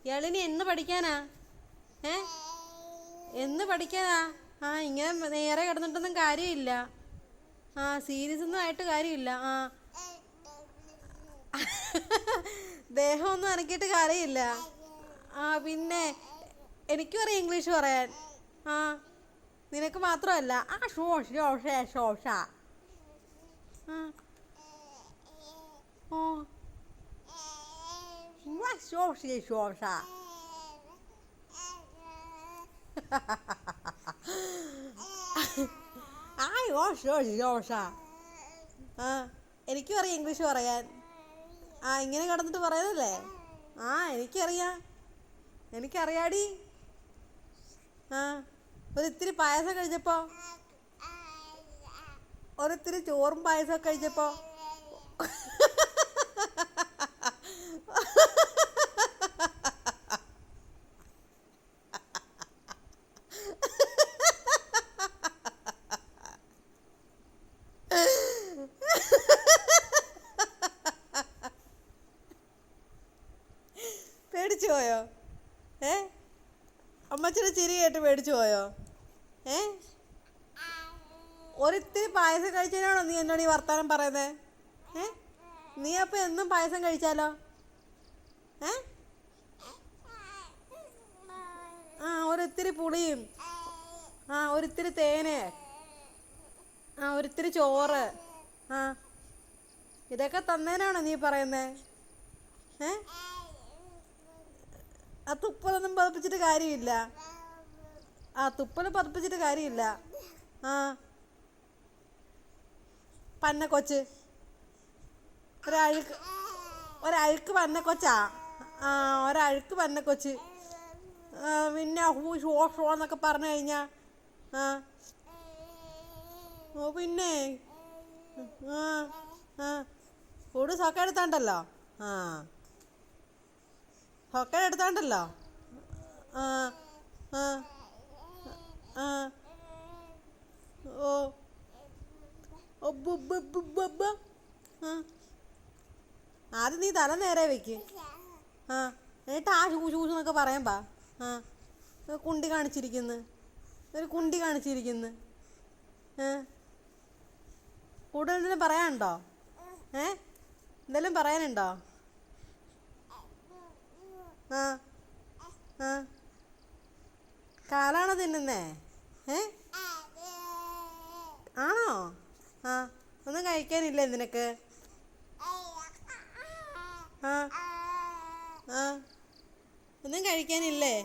ഇയാളിനി എന്ന് പഠിക്കാനാ? ഏ എന്ന് പഠിക്കാനാ? ഇങ്ങനെ നേരെ കിടന്നിട്ടൊന്നും കാര്യമില്ല. സീരിയസ് ഒന്നും ആയിട്ട് കാര്യമില്ല. ദേഹമൊന്നും അനക്കിയിട്ട് കാര്യമില്ല. പിന്നെ എനിക്കും അറിയാം ഇംഗ്ലീഷ് പറയാൻ. ആ നിനക്ക് മാത്രമല്ല. ശോഷ. ആ ഓ ശോഷ. ശോഷ. എനിക്കും അറിയാം ഇംഗ്ലീഷ് പറയാൻ. ഇങ്ങനെ കിടന്നിട്ട് പറയുന്നല്ലേ? എനിക്കറിയാം. എനിക്കറിയാടി. ഒരിത്തിരി പായസം കഴിച്ചപ്പോ, ഒരിത്തിരി ചോറും പായസമൊക്കെ കഴിച്ചപ്പോ പേടിച്ചു പോയോ? അമ്മച്ചിയുടെ ചിരി കേട്ട് പേടിച്ചു പോയോ? ഒരിത്തിരി പായസം കഴിച്ചതിനാണോ നീ എന്നോട് ഈ വർത്താനം പറയുന്നത്? നീ അപ്പം എന്നും പായസം കഴിച്ചാലോ? ഒരിത്തിരി പുളിയും, ഒരിത്തിരി തേന്, ഒരിത്തിരി ചോറ്, ഇതൊക്കെ തന്നേനാണോ നീ പറയുന്നത്? തുപ്പലൊന്നും പതിപ്പിച്ചിട്ട് കാര്യമില്ല. തുപ്പല് പതിപ്പിച്ചിട്ട് കാര്യമില്ല. പന്നക്കൊച്ച്, ഒരഴുക്ക് പന്നക്കൊച്ചാ. ഒരഴുക്ക് പന്നക്കൊച്ച്. പിന്നെ ഷോ എന്നൊക്കെ പറഞ്ഞു കഴിഞ്ഞാ പിന്നെ കൂട് സൊക്ക എടുത്താണ്ടല്ലോ. സൊക്ക എടുത്താണ്ടല്ലോ. ആദ്യം നീ തല നേരെ വെക്ക്. എന്നിട്ട് ഷൂഷൂന്നൊക്കെ പറയാൻ പാ. കുണ്ടി കാണിച്ചിരിക്കുന്നു. ഒരു കുണ്ടി കാണിച്ചിരിക്കുന്നു. കൂടുതൽ എന്തെങ്കിലും പറയാനുണ്ടോ? എന്തെങ്കിലും പറയാനുണ്ടോ? കാലാണോ തിന്നുന്നേ? ആണോ? ഒന്നും കഴിക്കാനില്ലേ നിനക്ക്? ഒന്നും കഴിക്കാനില്ലേ?